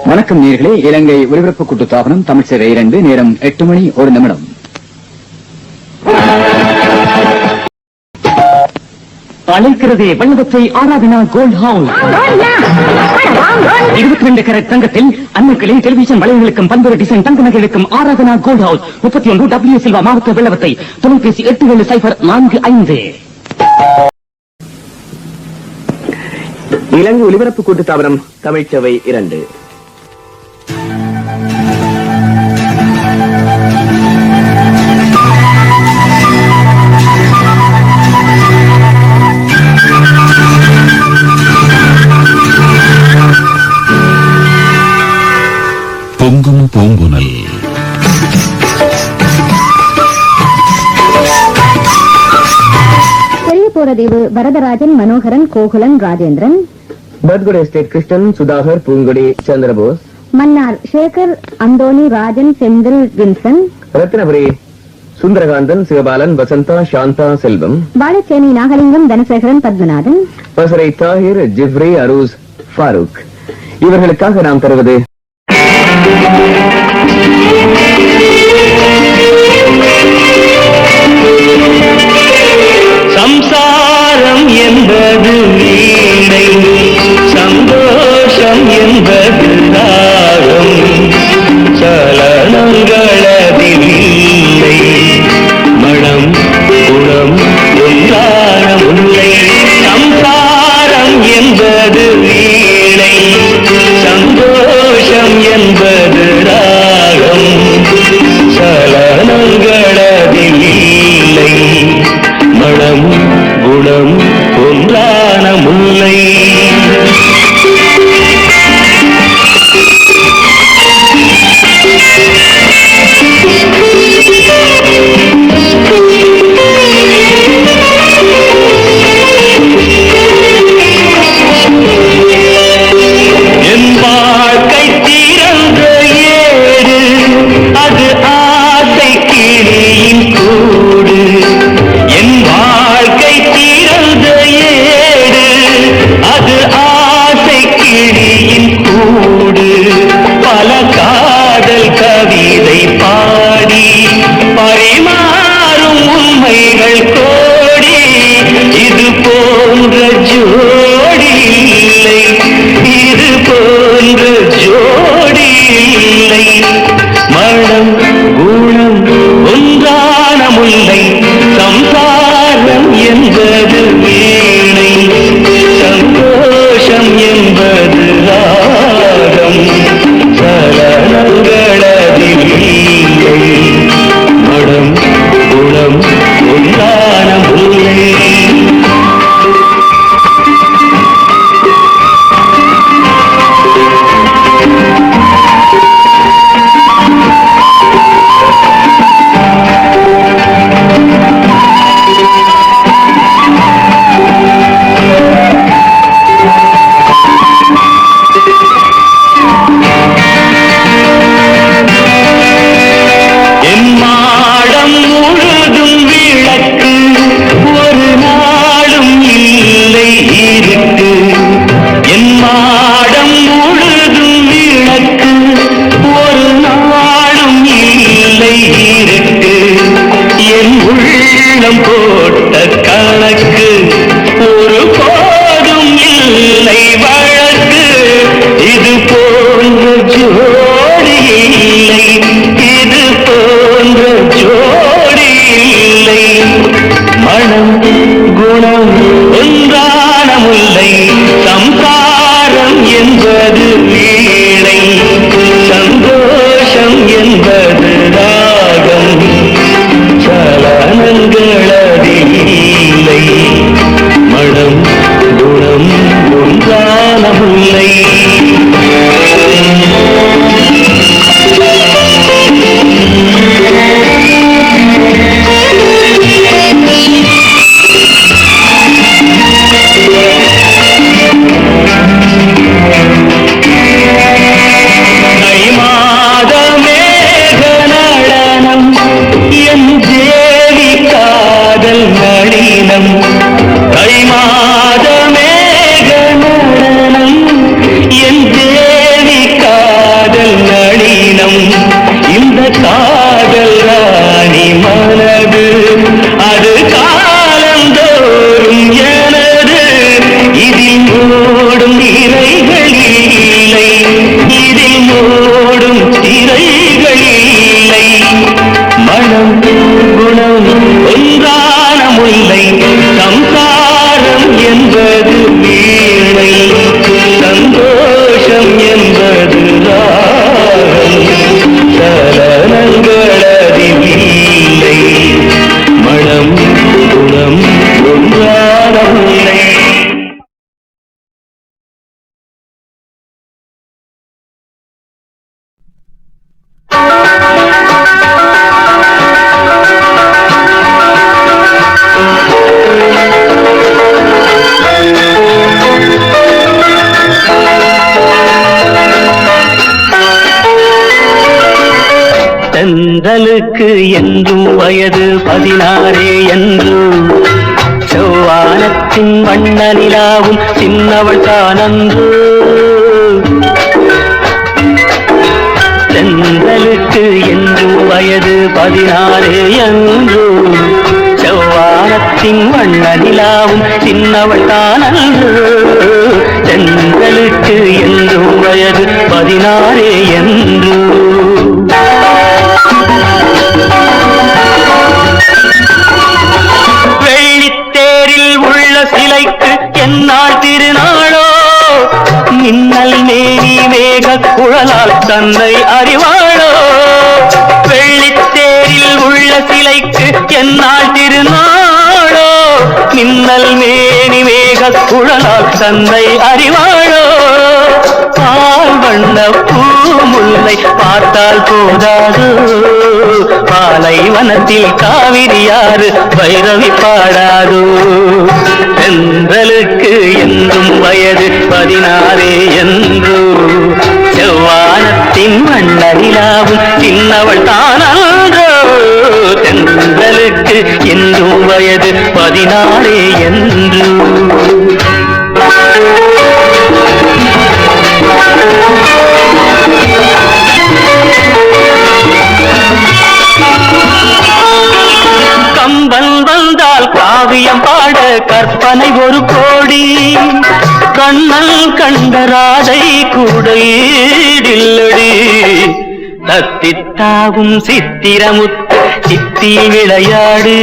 வணக்கம் நேயர்களே. இலங்கை ஒலிபரப்பு கூட்டுத்தாபனம் தமிழ் சேவை 2 நேரம் 8 மணி 1 நிமிடம். அழைக்கிறதே வல்லவற்றை ஆராதனா கோல்ட் ஹவுஸ். 22 கேரட் தங்கத்தில் அன்னைக்கிளை டெலிவிஷன் வளையங்களுக்கும் பல்வேறு டிசைன் தங்க நகைகளுக்கும் Aradhana gold house. 31 W Silva மாவட்ட வெள்ளவத்தை. தொலைபேசி 870445. இலங்கை ஒலிபரப்பு கூட்டுத்தாபனம் தமிழ் சேவை 2. பொங்கும் பூங்குனல். பெரியபோரதீவு வரதராஜன், மனோகரன், கோகுலன், ராஜேந்திரன். பத்குடி எஸ்டேட் கிருஷ்ணன், சுதாகர், பூங்குடி, சந்திரபோஸ். மன்னார் சேகர், அந்தோனி, ராஜன், செந்தில், வின்சன். ரத்னபுரி சுந்தரகாந்தன், சிவபாலன், வசந்தா, சாந்தா, செல்வம். பாலச்சேனி நாகலிங்கம், தனசேகரன், பத்மநாதன். பசரை தாஹிர், ஜிப்ரி, அரூஸ், ஃபாரூக். இவர்களுக்காக நாம் தருவது சம்சாரம் என்பது வீணை, சந்தோஷம் என்பது ராகம், சலனங்களதில் இல்லை, மனம் குணம் ஒன்றான முல்லை. சம்சாரம் என்பது வீணை, சந்தோஷம் என்பது ராகம், சலனங்களதில் இல்லை, மனம் குணம் ஒன்றான முல்லை. என் வாழ்க்கை திறந்த ஏடு, அது ஆசை கிளியின் கூடு. என் வாழ்க்கை திறந்த ஏடு, அது ஆசை கிளியின் கூடு. பல காதல் கவிதை பாடி பரிமாறும் உண்மைகள் கோடி. இது போன்ற ஜோடி இல்லை, இது போன்ற ஜோடி இல்லை, மனம் குணம் ஒன்றான முல்லை. சம்சாரம் என்பது வீணை, சந்தோஷம் என்பது ராகம், சலனங்களதில் இல்லை, மனம் குணம் ஒன்றான முல்லை. என் மாடம் முழுதும் விளக்கு, ஒரு நாளும் இல்லை இருக்கு. என் மாடம் முழுதும் விளக்கு, ஒரு நாளும் இல்லை இருக்கு. என் உள்ளம் போட்ட கணக்கு, ஒரு போதும் இல்லை வழக்கு. இது போன்ற ஜோடி இல்லை, இது போன்ற ஜோடி இல்லை, மனம் குணம் ஒன்றான முல்லை. சம்சாரம் என்பது வீணை, சந்தோஷம் என்பது ராகம், சலனங்களதில் இல்லை, மனம் குணம் ஒன்றான முல்லை. தென்றலுக்கு என்றும் வயது 16 என்று செவ்வானத்தின் வண்ண நிலாவும் சின்னவள் தானன்று. தென்றலுக்கு என்றும் வயது 16 என்று செவ்வானத்தின் வண்ண நிலாவும் சின்னவள் தானன்று. தென்றலுக்கு என்றும் வயது 16 என்று. வெள்ளித்தேரில் உள்ள சிலைக்கு எந்நாள் திருநாளோ, மின்னல் மேனி மேக குழலால் தன்னை அறிவாளோ. வெள்ளித்தேரில் உள்ள சிலைக்கு எந்நாள் திருநாளோ, மின்னல் மேனி மேக குழலால் தன்னை அறிவாளோ. பால் வண்ண பூமுல்லை பார்த்தால் போதாது, பாலைவனத்தில் காவிரியாறு பைரவி பாடாது. தென்றலுக்கு என்றும் வயது 16 என்று செவ்வானத்தின் வண்ண நிலாவும் சின்னவள் தானன்றோ. தென்றலுக்கு என்றும் வயது 16 என்று. கம்பன் வந்தால் காவியம் பாட கற்பனை ஒரு கோடி, கண்ணல் கண்ட ராதை கூட ஈடில்லடி. தத்தித்தாவும் சித்திரமுத்து சித்தி விளையாடு,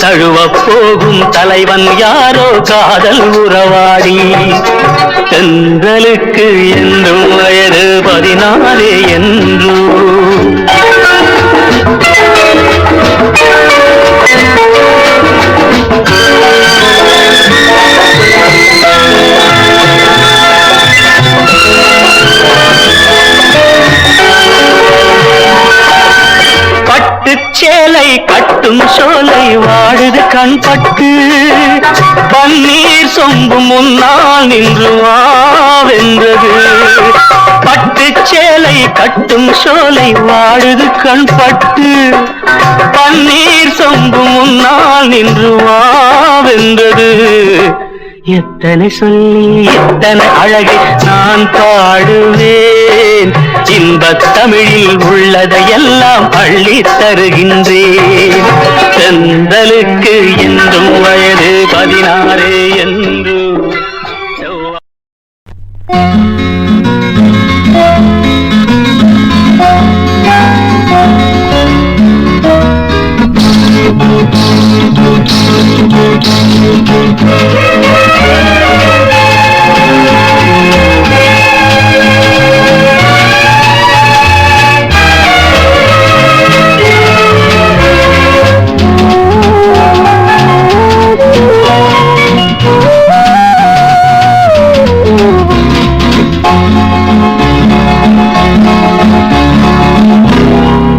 தழுவப் போகும் தலைவன் யாரோ காதல் உறவாடி. தென்றலுக்கு என்றும் வயது 16 என்று. சேலை கட்டும் சோலை வாழுது கண்பட்டு, பன்னீர் சொம்பு முன்னால் நின்று வாவென்றது. பட்டு சேலை கட்டும் சோலை வாழுது கண்பட்டு, பன்னீர் சொம்பு முன்னால் நின்று வாவென்றது. எத்தனை சொல்லி எத்தனை அழகை நான் பாடுவேன், இன்பத் தமிழில் உள்ளதையெல்லாம் அள்ளி தருகின்றேன். தென்றலுக்கு என்றும் வயது 16 என்று.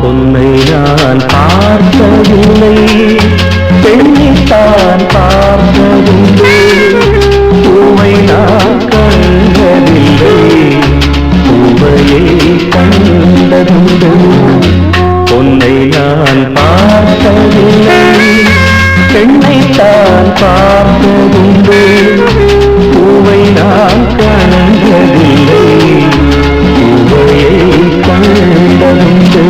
உன்னை நான் பார்த்ததில்லை, பெண்ணித்தான் பார்த்ததில்லை, பூவை நான் கண்டதில்லை, பூவையை கண்டதுண்டு. உன்னை நான் பார்த்ததில்லை, பெண்ணைத்தான் பார்த்ததுண்டு, பூவை நான் கண்டதில்லை, பூவையை கண்டதுண்டு.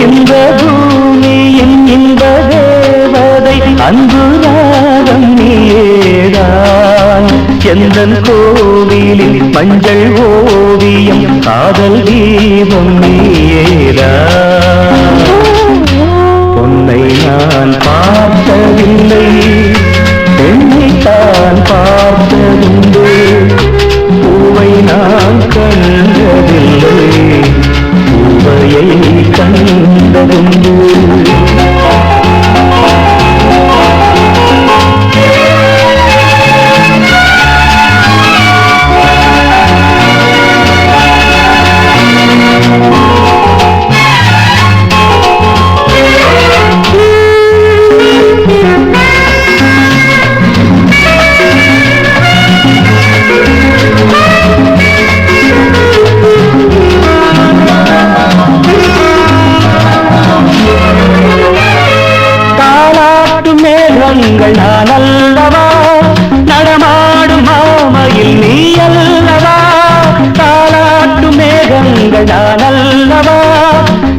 இந்த பூமியின் இந்த தேவதை அன்பு ராகம் நீதான், எந்தன் கோவிலில் மஞ்சள் ஓவியம் காதல் தீபம் நீதான். உன்னை நான் பார்த்ததில்லை, பெண்ணைத்தான் பார்த்ததுண்டு, பூவை நான் கண்டதில்லை, பூவையை கண்டதுண்டு.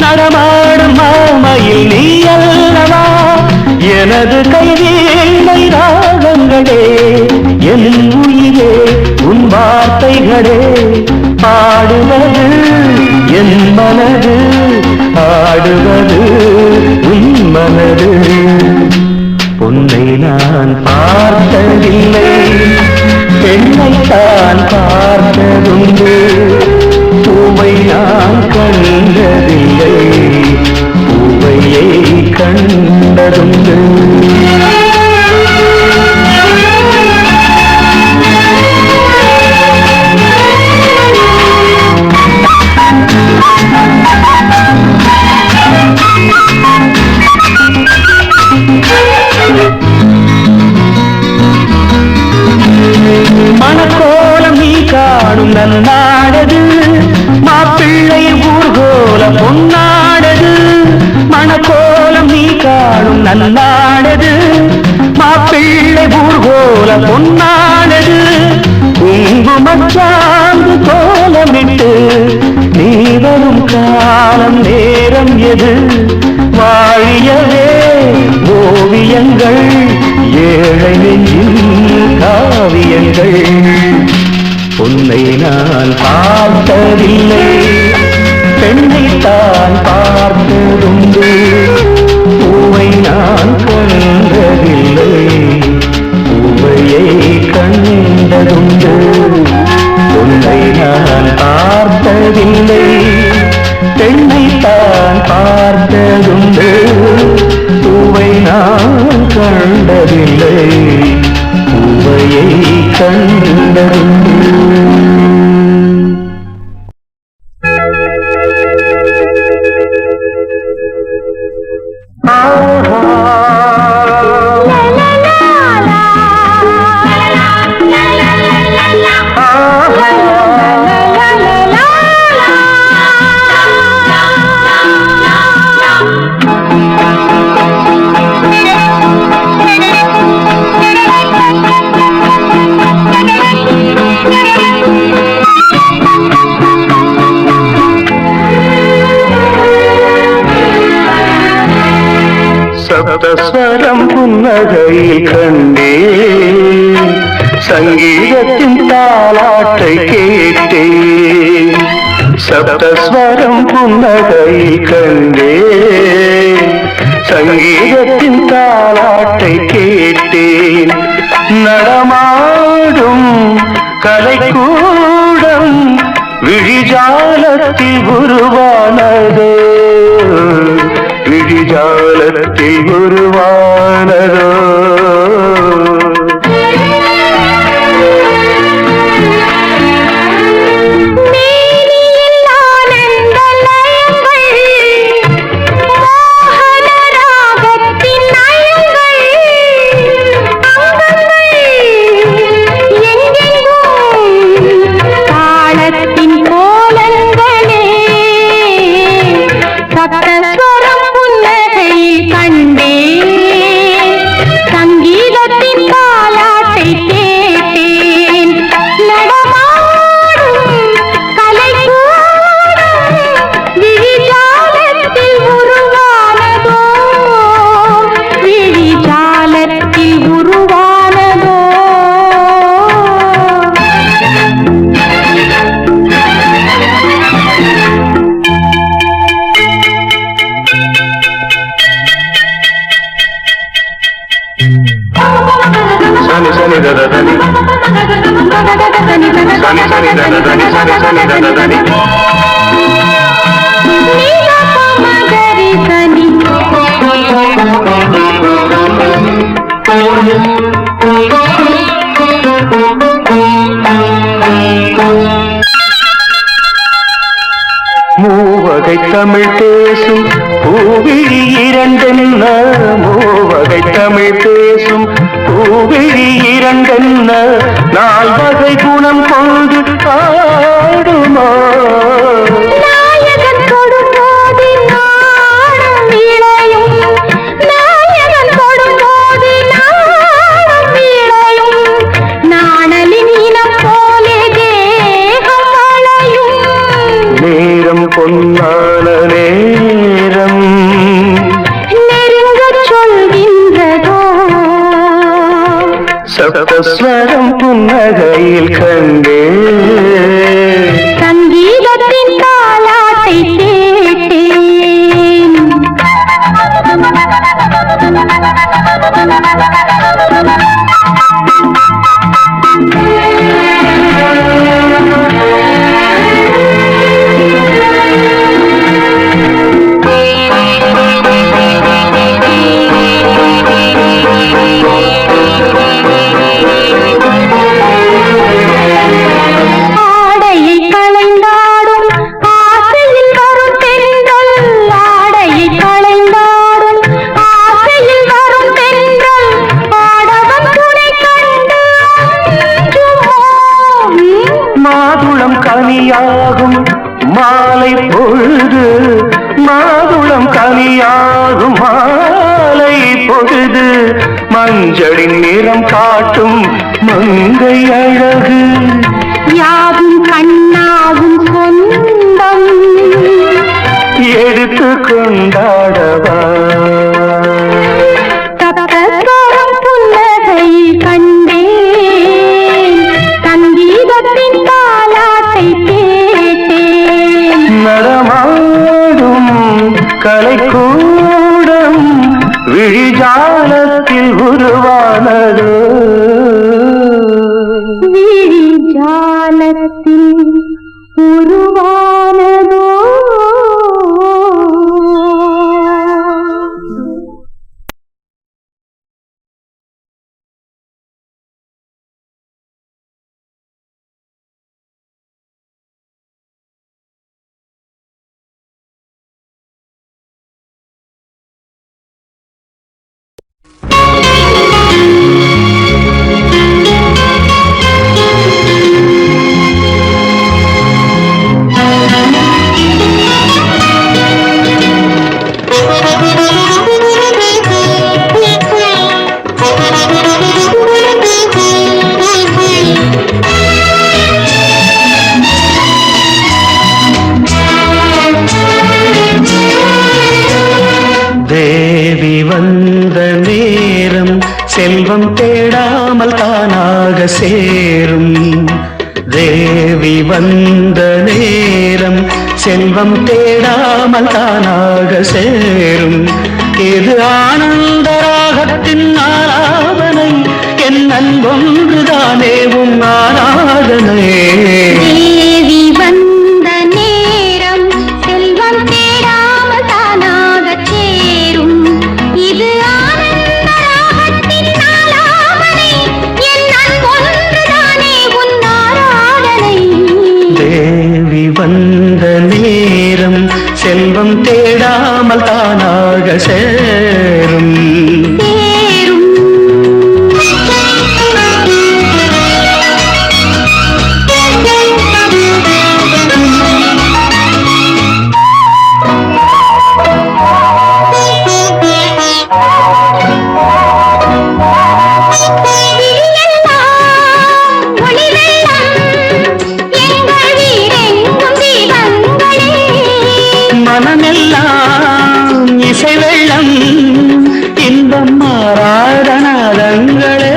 நடமாடும் மாமையில் நீ அல்லவா எனது கைவீணை ராகங்களே என் உயிரே உன் வார்த்தைகளே பாடுவது என் மனது ஆடுவது உன் மனது பொன்னை நான் பார்த்ததில்லை பெண்ணைத்தான் பார்த்ததுண்டு பூவை நான் கண்டதில்லை பூவையை கண்டதுண்டு மணக்கோலம் நீ காணும் நன்னாடது மாப்பிள்ளை ஊர்கோலம் பொன்னாடது மணக்கோலம் நீ காணும் நன்னாடது மாப்பிள்ளை ஊர்கோலம் பொன்னாடது குங்குமச்சாந்து கோலமிட்டு நீ வரும் காலம் நேரம் எது வாழியவே ஓவியங்கள் ஏழை நெஞ்சின் காவியங்கள் உன்னை நான் பார்த்ததில்லை பெண்ணைத்தான் பார்த்ததுண்டு பூவை நான் கண்டதில்லை பூவையை கண்டதுண்டு உன்னை நான் பார்த்ததில்லை பெண்ணைத்தான் பார்த்ததுண்டு பூவை நான் கண்டதில்லை பூவையை கண்டதுண்டு சப்தஸ்வரம் புன்னகையில் கண்டேன் சங்கீதத்தின் தாலாட்டை கேட்டேன் சப்தஸ்வரம் புன்னகையில் கண்டேன் சங்கீதத்தின் தாலாட்டை கேட்டேன் நடமாடும் கலைக்கூடம் விழிஜாலத்தில் உருவானதோ விழிஜாலத்தில் உருவானதோ மூவகை தமிழ் பேசும் பூவிழி இரண்டென்ன மூவகை தமிழ் பேசும் பூவிழி இரண்டென்ன நால்வகை குணம் கொண்டு ஆடுமா பொன்னான நேரம் தரும் புன்னகையில் கண்டே சங்கீதத்தின் தாலாட்டை கேட்டேன். ஆடையை களைந்தாடும் ஆசையில் வரும் தென்றல், ஆடையை களைந்தாடும் ஆசையில் வரும் தென்றல், ஆடவன் துணை கண்டு அஞ்சுமோ? மாதுளம் கனியாகும் மாலை பொழுது, மாதுளம் கனியாகும் மாலை பொழுது, மஞ்சளின் நிறம் காட்டும் மங்கை அழகு, யாவும் கண்ணாவும் சொந்தம், எடுத்து கொண்டாடவா தத்தரும் புன்னகையில் கண்டேன், சங்கீதத்தின் தாலாட்டை கேட்டேன். நடமாடும் கலைக்கூடம் விழிஜாலத்தில் உருவானதோ, விழிஜாலத்தில் உருவானதோ. தேவி வந்த நேரம் செல்வம் தேடாமல் தானாக சேரும், தேவி வந்த நேரம் செல்வம் தேடாமல் தானாக சேரும், இது ஆனந்த ராகத்தின் ஆராதனை, என் அன்பொன்றுதானே உன் ஆராதனை. தேவி வந்த நேரம் செல்வம் தேடாமல் தானாகச் சேரும், இது ஆனந்த ராகத்தின் ஆலாபனை, என் அன்பொன்றுதானே உன் ஆராதனை. தேவி வந்த நேரம் செல்வம் தேடாமல் தானாக சேரும். சேரும். மனமெல்லாம் இசை வெள்ளம், இன்பம் மாறாதனாதங்களே,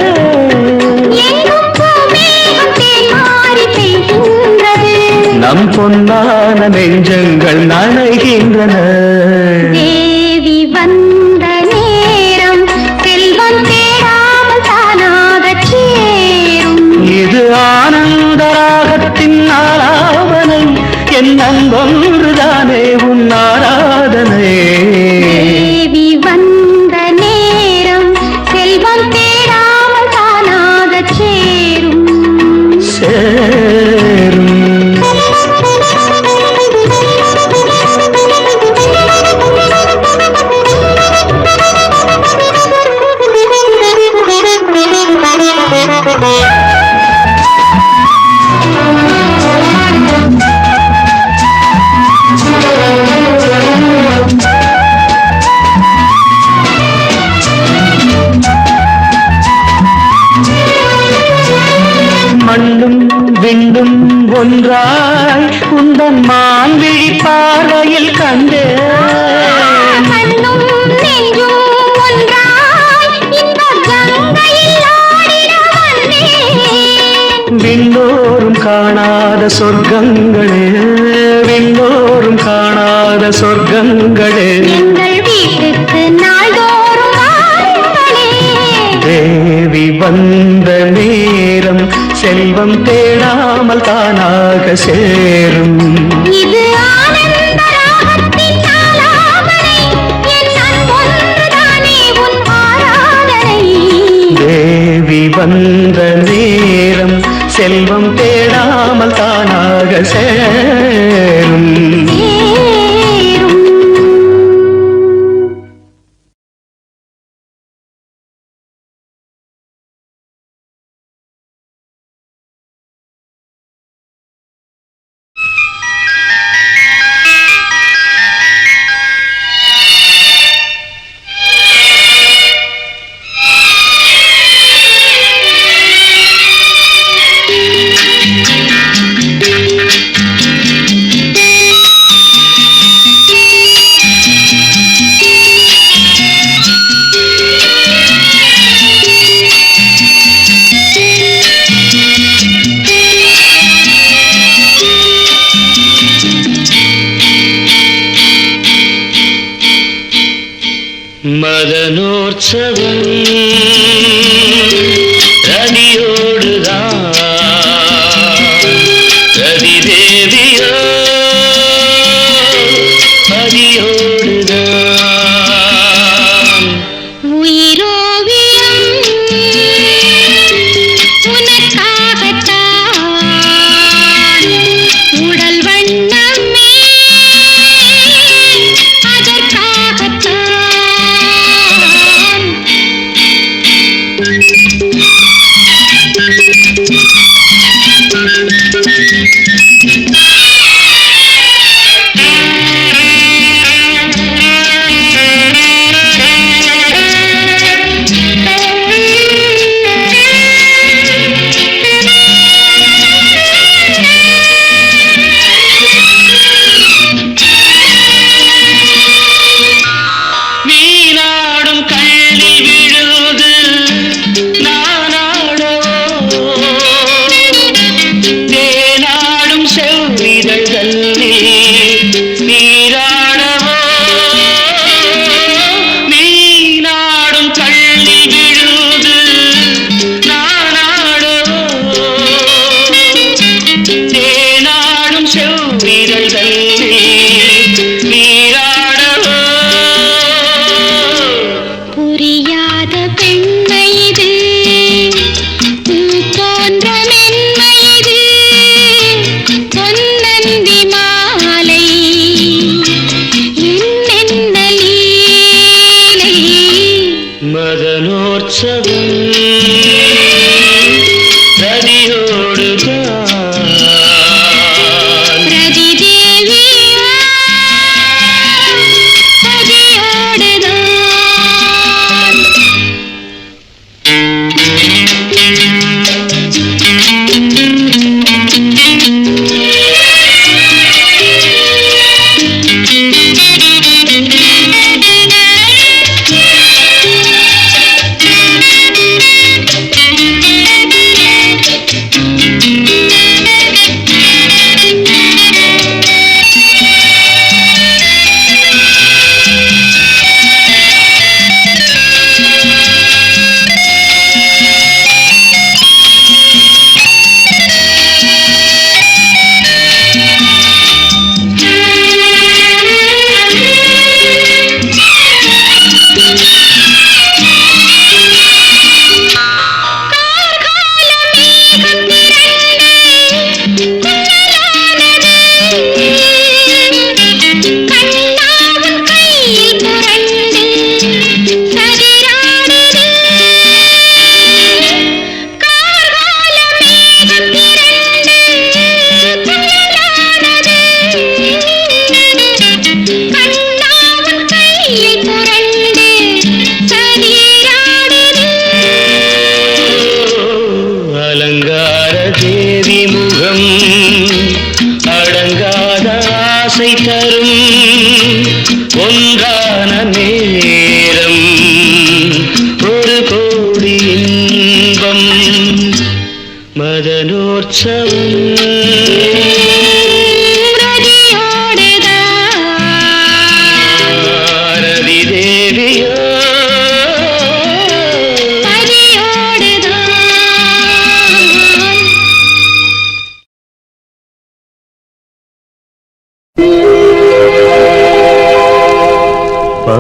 நம் பொன்னான நெஞ்சங்கள் நனைகின்றன. தேவி வந்த நேரம் செல்வம் தேடாமல் தானாகச் சேரும், இது ஆனந்த ராகத்தின் ஆலாபனை, என் அன்பொன்றுதானே உன் ஆராதனை. தேவி வந்த நேரம் செல்வம் தேடாமல் தானாகச் சேரும். சேரும். மண்ணும் விண்ணும் ஒன்றாய் உந்தன் மான்விழி பார்வையில் கண்டே, மண்ணும் நெஞ்சும் ஒன்றாய் இந்த கங்கையில் ஆடிட வந்தேன். விண்ணோரும் காணாத சொர்க்கங்களே, விண்ணோரும் காணாத சொர்க்கங்களே, எங்கள் வீட்டுக்கு நாள்தோறும் வாருங்களே. தேவி வந்த நேரம் செல்வம் தேடாமல் தானாக சேரும். இது ஆனந்த ராகத்தின் ஆலாபனை, என் அன்பொன்றுதானே உன் ஆராதனை. தேவி வந்த நேரம் செல்வம் தேடாமல் தானாக சேரும். மதனோற்சவம் ரதியோடுதான், ரதி தேவியோ பதியோடுதான். உயிரோவியம் உனக்காகத்தான், உடல் வண்ணமே அதற்காகத்தான். நீனாடும் கள்ளி விழுது நானாடவோ, தேனாடும் செவ்விதழ்கள் நீராடவோ. நீனாடும் கள்ளி விழுது நானாடவோ, தேனாடும் செவ்விதழ்கள் நீராடவோ. புரியாத பெண்மை இது, பூ போன்ற மென்மை இது, பொன்னந்தி மாலை என்னென்ன லீலை. மதனோற்சவம் ரதியோடுதான், பிரதி தேவியா பதியோடுதான்.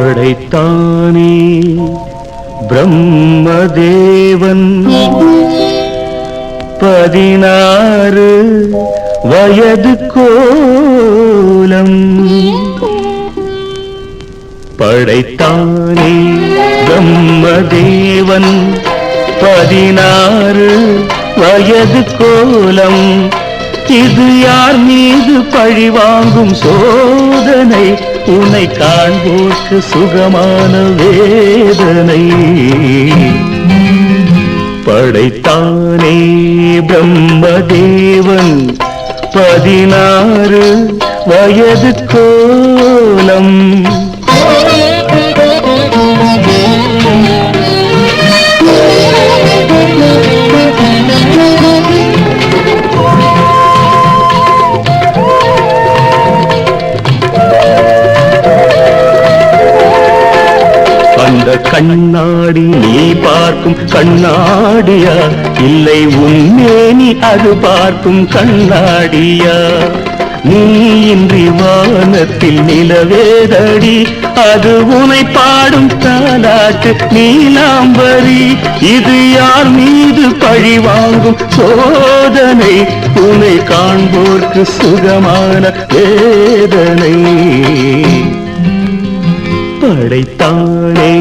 படைத்தானே பிரம்மதேவன் 16 வயது கோலம் படைத்தானே பிரம்மதேவன் 16 வயது கோலம் இது யார் மீது பழிவாங்கும் சோதனை உன்னை காண்போர்க்கு சுகமான வேதனை படைத்தானே பிரம்மதேவன் 16 வயது கோலம் அந்த கண்ணாடி நீ பார்க்கும் கண்ணாடியா இல்லை உன்மேனி அது பார்க்கும் கண்ணாடியா நீ இன்றி வானத்தில் நிலவேதடி அது உனை பாடும் தாலாட்டு நீலாம்பரி இது யார் மீது பழி வாங்கும் சோதனை உன்னை காண்போர்க்கு சுகமான வேதனை படைத்தானே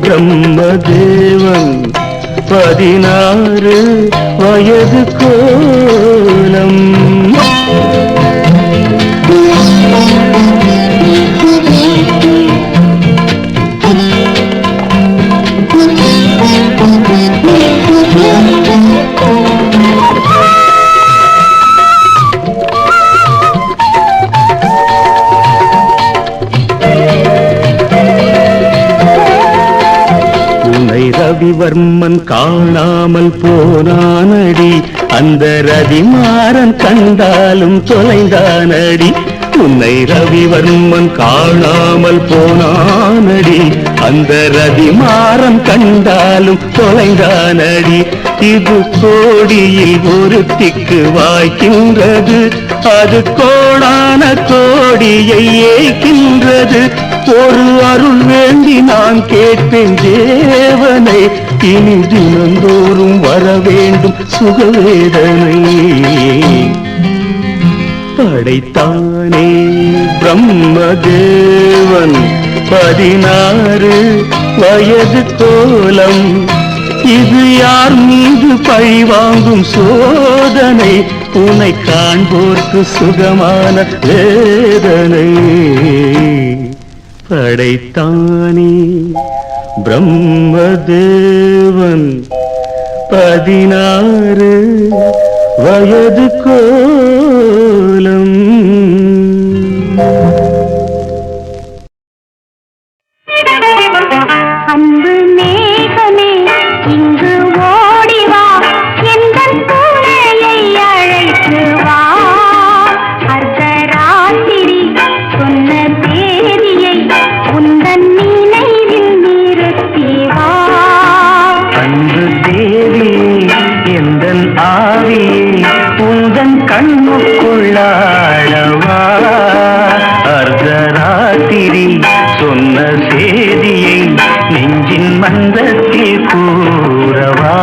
பிரம்மதேவன் 16 வயது கோலம் ரவிவர்மன் காணாமல் போனானடி அந்த ரதிமாறன் கண்டாலும் தொலைந்தானடி உன்னை ரவிவர்மன் காணாமல் போனானடி அந்த ரதிமாறன் கண்டாலும் தொலைந்தானடி இது கோடியில் ஒருத்திக்கு வாய்க்கின்றது அது கோடான கோடியை ஏய்க்கின்றது ஒரு அருள் வேண்டி நான் கேட்பேன் தேவனை இனி தினந்தோறும் வர வேண்டும் சுகவேதனை படைத்தானே பிரம்மதேவன் 16 வயது கோலம் இது யார் மீது பழி வாங்கும் சோதனை உன்னை காண்போர்க்கு சுகமான வேதனை படைத்தானே பிரம்மதேவன் 16 வயது கோலம் அன்பு மேகமே இங்கு ஓடிவா எந்தன் பூனையை அழைத்து வா அர்த்தராத்திரி சொன்ன தேதியை உந்தன் நினைவில் நிறுத்தி வா அன்பு தேவி எந்தன் ஆவி உந்தன் கண்ணுக்குள்ளாழவா அர்த்தராத்திரி சொன்ன சேதியை நெஞ்சின் மந்தத்தில் கூறவா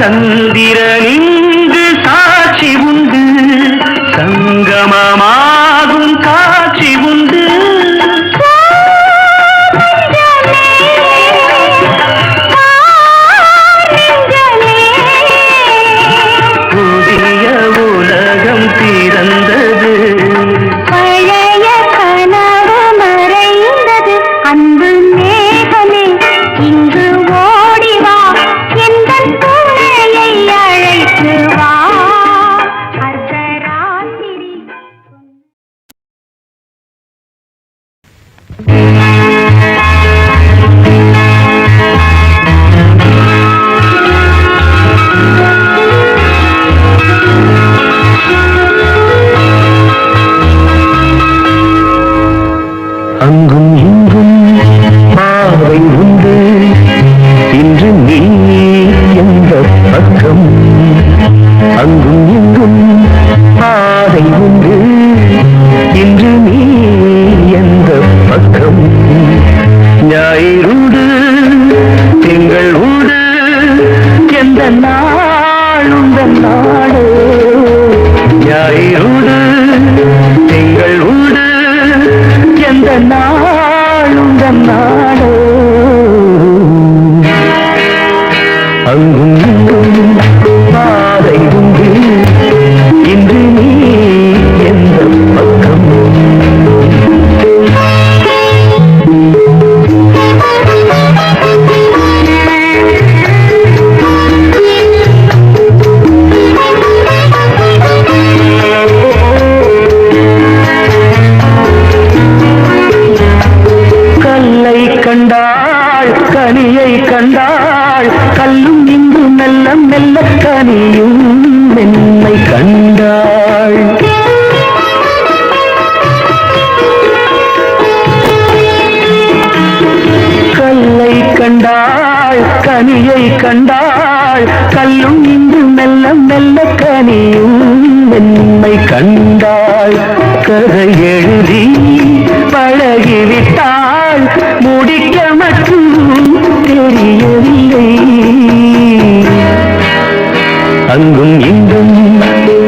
சந்திரனிங்கு சாட்சி உண்டு, சங்கமமாகும் காட்சி உண்டு. புதிய உலகம் பிறந்தது, பழைய கனவு மறைந்தது. அன்பு மேகமே இங்கு ஓடிவா, எந்தன் துணையை அழைத்து வா. அர்த்தராத்திரி அங்கும் இங்கும் பாவை உண்டு, இன்று நீ எந்த பக்கம். அங்கும் இங்கும் பாதை உண்டு, இன்று நீ எந்த பக்கம். ஞாயிறுண்டு திங்கள் உண்டு, எந்த நாளுந்த நாடு. ஞாயிறுண்டு திங்கள் உண்டு, எந்த நாளுந்த நாடு. அங்கும் இங்கும் பாதை உண்டு, இன்று நீ எந்த பக்கம். கல்லை கண்டாள் கனியை கண்டாள், கல்லும் இங்கு மெல்ல மெல்ல கனியும் மென்மை கண்டாள். கல்லை கண்டாள் கனியை கண்டாள், கல்லும் இங்கு மெல்ல மெல்ல கனியும் மென்மை கண்டாள். கதை எழுதி பழகிவிட்டாள், முடிக்க மட்டும் தெரியவில்லை. அங்கும் இங்கும்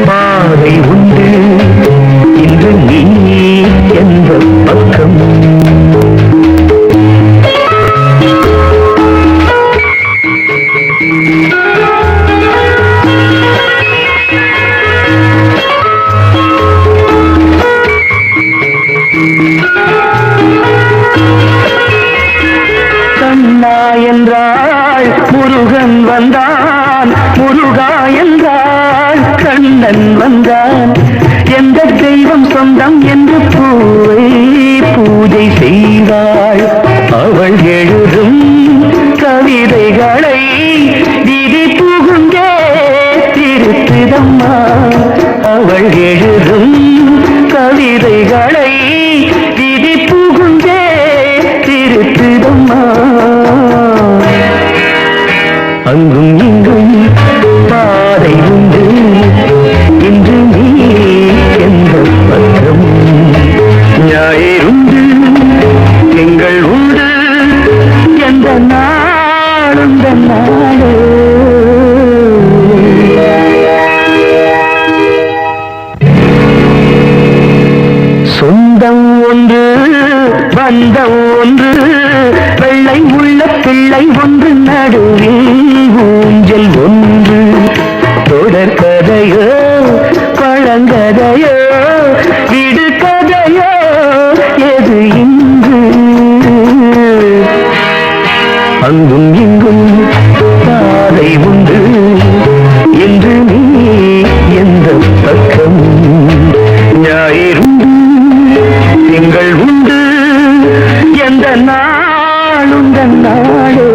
பாதை உண்டு, இன்று நீ எந்த பக்கம். கண்ணா என்றாள் முருகன் வந்தான், முருகா என்றாள் கண்ணன் வந்தான். எந்த தெய்வம் சொந்தம் என்று பூவை பூஜை செய்வாள். அவள் எழுதும் கவிதைகளை விதி புகுந்தே திருத்திதம்மா. அவள் எழுதும் கவிதைகளை விதி புகுந்தே திருத்திதம்மா. அங்கும் இங்கும் பாதை உண்டு, இன்று நீ எந்த பக்கம். ஞாயிறுண்டு திங்கள் உண்டு, எந்த நாளுந்த நாடு. சொந்தம் ஒன்று பந்தம் ஒன்று, வெள்ளை உள்ள பிள்ளை ஒன்று, நடுவில் ஊஞ்சல் ஒன்று. தொடர்கதையோ பழங்கதையோ விடு கதையோ எது இன்று. அங்கும் இங்கும் பாதை உண்டு, என்று நீ எந்த பக்கம். ஞாயிறுண்டு திங்கள் உண்டு, எந்த நாளுந்த நாடு.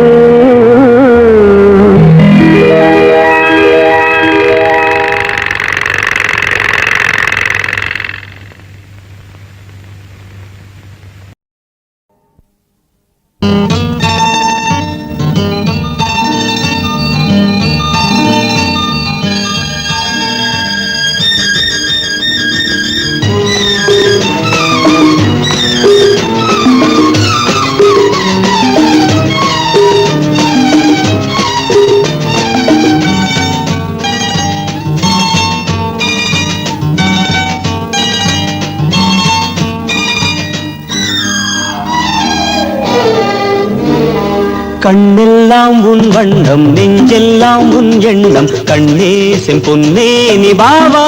கண்ணெல்லாம் உன் வண்ணம் நெஞ்செல்லாம் உன் எண்ணம் கண்ணே செம்பொன்னே நீ வா வா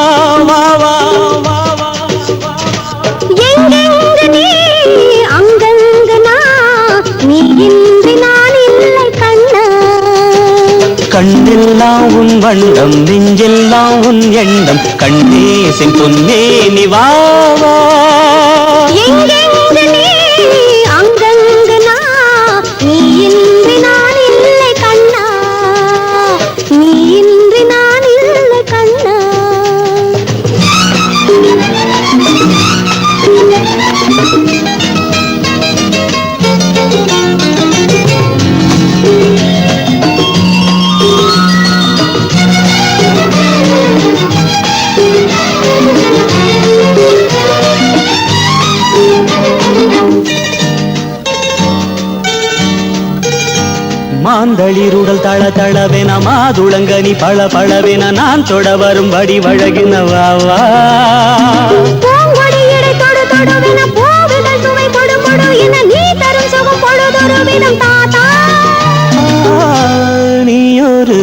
வா வா வா வா. எங்கெங்கு நீ அங்கங்கு நான், நீ இன்றி நான் இல்லை கண்ணா. கண்ணெல்லாம் உன் வண்ணம் நெஞ்செல்லாம் உன் எண்ணம் கண்ணே செம்பொன்னே நீ வா வா. எங்கெங்கு நீ அங்கங்கு நான், நீ இன்றி நான் இல்லை கண்ணா. நீ இன்றி நான் இல்லை கண்ணா. மாந்தளிருடல் தள தளவென மாதுளங்கனி பழ பழவென நான் தொட வரும்படி வழகின வாவா. பூங்கொடியிடை தொடு தொடுவென பூவிதழ் சுவை கொடு கொடு என நீ தரும் சுகம் பொழுதொரு விதம் தாத்தா. நீ ஒரு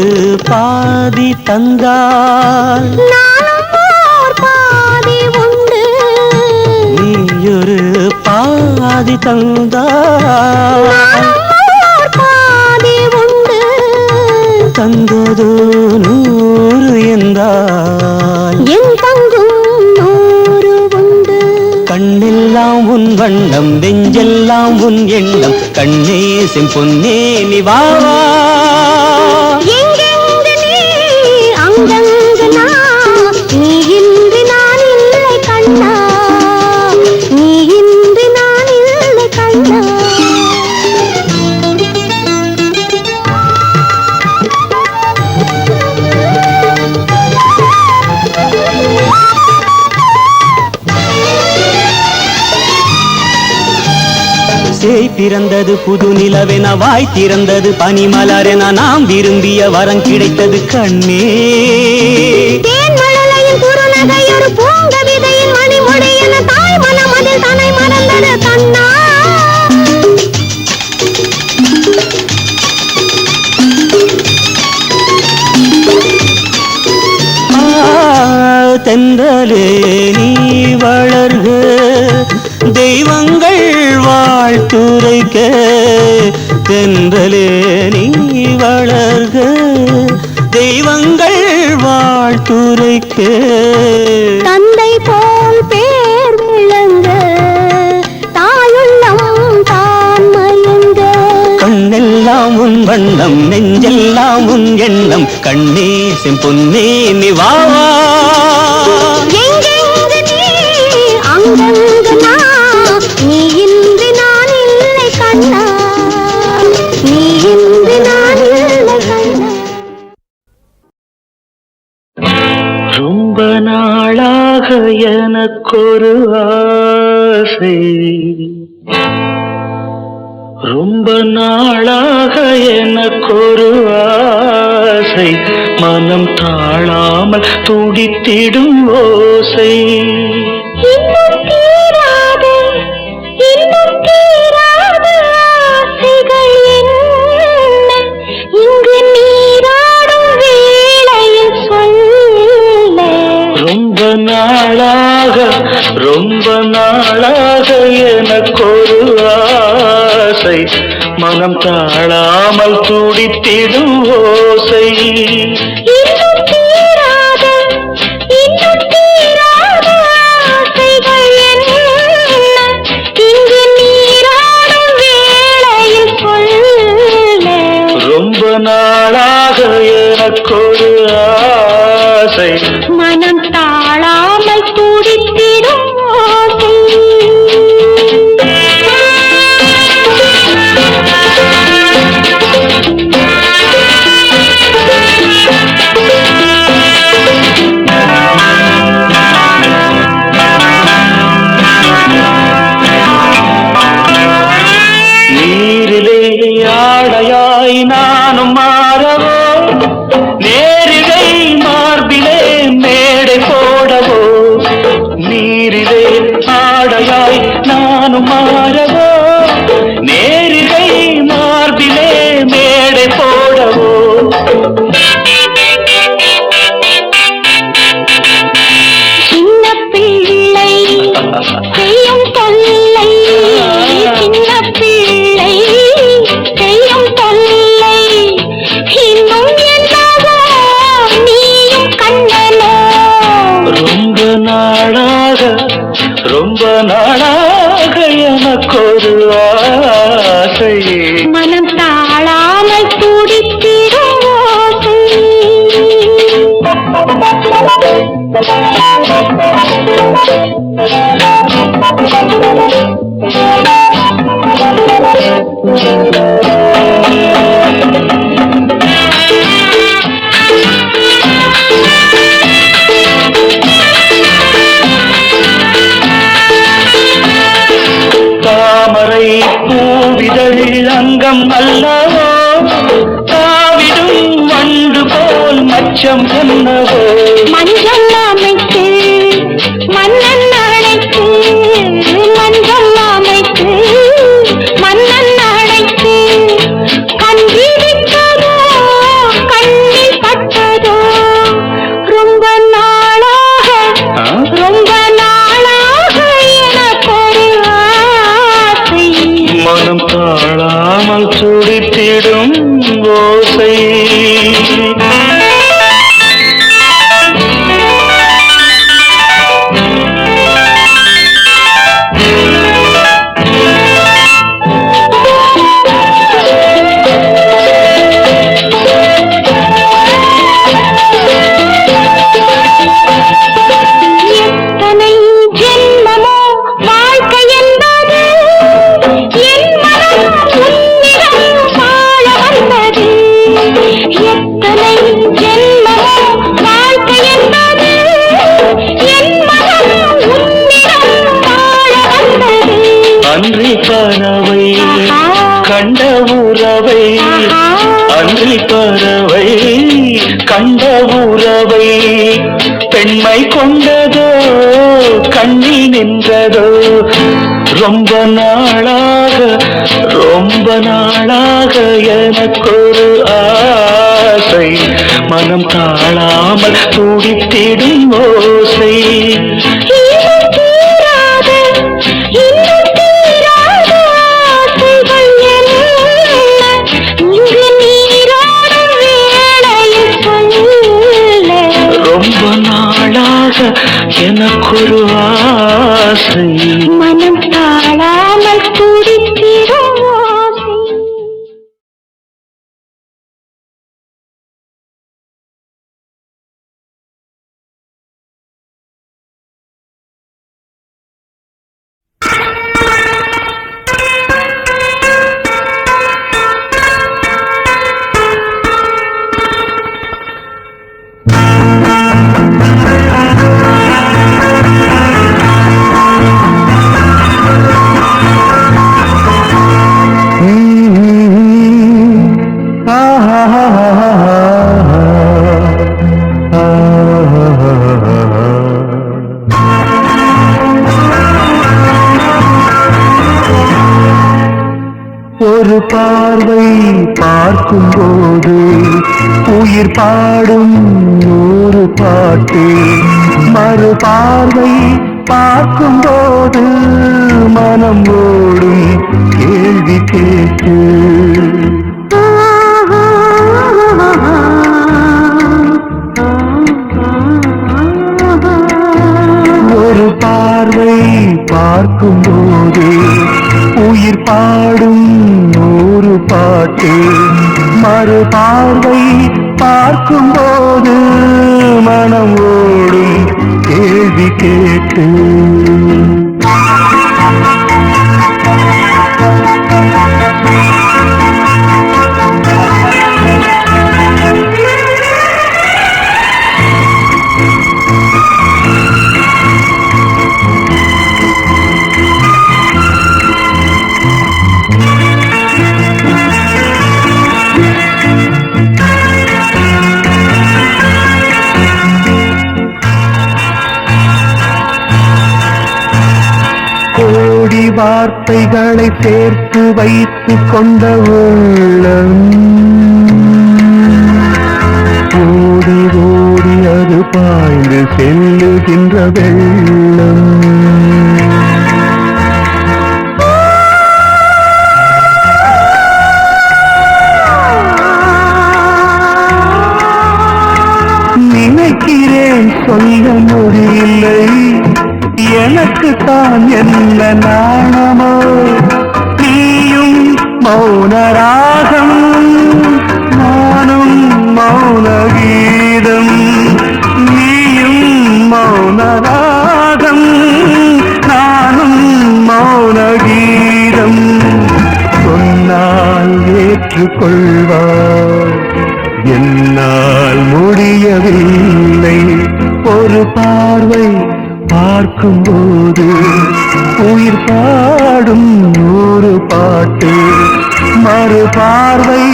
பாதி தந்தால் நானும் ஓர் பாதி உண்டு. நீ ஒரு பாதி தந்தால் ஓர் பாதி உண்டு. தந்ததோ 100 என்றால் என் பங்கும் 100 உண்டு. கண்ணெல்லாம் உன் வண்ணம் நெஞ்செல்லாம் உன் எண்ணம் கண்ணே செம்பொன்னே நீ வா வா. எங்கெங்கு நீ அங்கங்கு நான், நீ இன்றி நான் இல்லை கண்ணா. நீ இன்றி நான் இல்லை கண்ணா. சேய் பிறந்தது புது நிலவென வாய் திறந்தது பனிமலரென நாம் விரும்பிய வரம் கிடைத்தது கண்ணே. தேன் மழலையின் குறுநகை ஒரு பூங்கவிதையின் மணிமொழி என தாய் மனம் அதில் தன்னை மறந்தது கண்ணா. தென்றலே நீ வளர்க தெய்வங்கள் வாழ்த்துரைக்க. தென்றலே நீ வளர்க தெய்வங்கள் வாழ்த்துரைக்க. தந்தை போல் பேர் விளங்க தாயுள்ளம் தான் மயங்க. கண்ணெல்லாம் உன் வண்ணம் நெஞ்செல்லாம் உன் எண்ணம் கண்ணே செம்பொன்னே நீ வா வா. எங்கெங்கு நீ அங்கங்கு நான், நீ இன்றி நான் இல்லை கண்ணா. நீ இன்றி நான் இல்லை கண்ணா. ரொம்ப நாளாக எனக்கொரு ஆசை. ரொம்ப நாளாக எனக்கொரு ஆசை. மனம் தாழாமல் துடித்திடும் ஓசை. இன்னும் தீராத ஆசைகள் என்ன இங்கு நீராடும் வேளையில் சொல்ல. ரொம்ப நாளாக எனக்கொரு ஆசை. மனம் தாழாமல் துடித்திடும் ஓசை. இன்னும் தீராத ஆசைகள் என்ன இங்கு நீராடும் வேளையில் சொல்ல. ரொம்ப நாளாக எனக்கொரு ஆசை. மனம் தாழாமல் துடித்திடும் ஓசை. நீரிலே ஆடையாய் நானும் மாறவோ நேரில் நாளாக எனக்கொரு ஆசை மனம் தாழாமல் துடித்திடும் ஓசை. தாமரை பூவிதழ் அங்கம் அல்லவோ தாவிடும் வண்டு போல் மச்சம் என்னவோ மஞ்சள் அமைத்து மன்னன் அழைத்து மஞ்சள் அமைத்து மன்னன் அழைத்து கண்டிருக்கதோ கண்ணில் பட்டதோ ரொம்ப நாளாக எனக்கொரு ஆசை. மனம் தாழாமல் துடித்திடும் ஓசை எத்தனை ஜென்மமோ வாழ்க்கை என்பது என் மனம் உன்னிடம் வாழ வந்தது. எத்தனை ஜென்மமோ வாழ்க்கை என்பது என் மனம் உன்னிடம் வாழ வந்தது. அன்றி பறவை கண்ட உறவை அன்றி பறவை கண்ட உறவை பெண்மை கொண்டதோ கண்ணில் நின்றதோ ரொம்ப நாளாக எனக்கொரு ஆசை மனம் தாழாமல் துடித்திடும் ஓசை இன்னும் தீராத ஆசைகள் என்ன இங்கு நீராடும் வேளையில் சொல்ல. ரொம்ப நாளாக எனக்கொரு ஆசை மனம் தாழாமல் துடித்திடும் ஓசை. ஒரு பார்வை பார்க்கும்போது உயிர் பாடும் நூறு பாட்டு மறு பார்வை பார்க்கும்போது மனம் ஓடும் கேள்வி கேட்டு ஒரு பார்வை பார்க்கும்போது உயிர் பாடும் நூறு பாட்டு மறு பார்வை பார்க்கும்போது மனம் ஓடும் கேள்வி கேட்டு கோடி வார்த்தைகளை சேர்த்து வைத்துக் கொண்ட உள்ளம் ஓடி ஓடி அது பாய்ந்து செல்லுகின்ற வெள்ளம் நினைக்கிறேன் சொல்ல முடியலை எனக்கு எனக்குத்தான் என்ன நாணமோ நீயும் மௌனராகம் நானும் மௌன கீதம் நீயும் மௌனராகம் நானும் மௌன கீதம் சொன்னால் ஏற்றுக்கொள்வார் என்னால் முடியவில்லை ஒரு பார்வை பார்க்கும்போது உயிர் பாடும் நூறு பாட்டு மறு பார்வை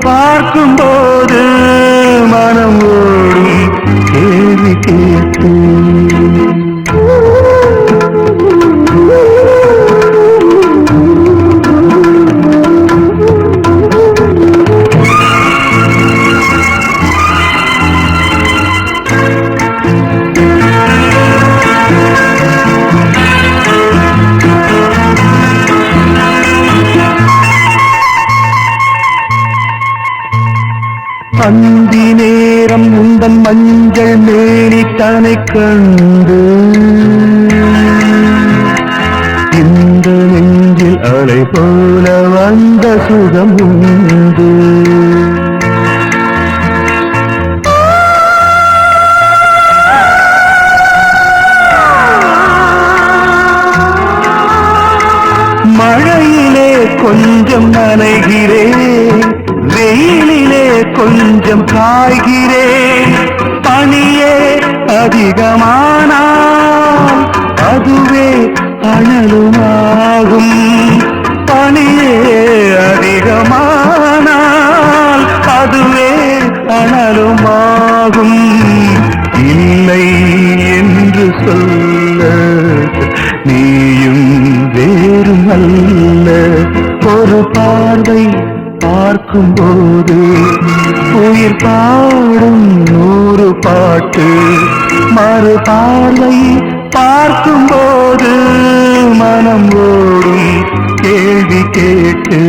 பார்க்கும்போது மனம் ஓடும் கேள்வி கேட்டு அந்தி நேரம் உந்தன் மஞ்சள் மேனித்தனை கண்டு இந்த நெஞ்சில் அலை போல வந்த சுகம் உண்டு மழையிலே கொஞ்சம் நனைகிறேன் வெயிலிலே கொஞ்சம் காய்கிறேன் பனியே அதிகமானால் அதுவே அனலுமாகும் பனியே அதிகமானால் அதுவே அனலுமாகும் இல்லை என்று சொல்ல நீயும் வேறும் அல்ல ஒரு பார்வை பார்க்கும்போது உயிர் பாடும் நூறு பாட்டு மறு பார்வை பார்க்கும்போது மனம் ஓடும் கேள்வி கேட்டு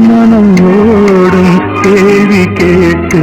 மனம் ஓடும் கேள்வி கேட்டு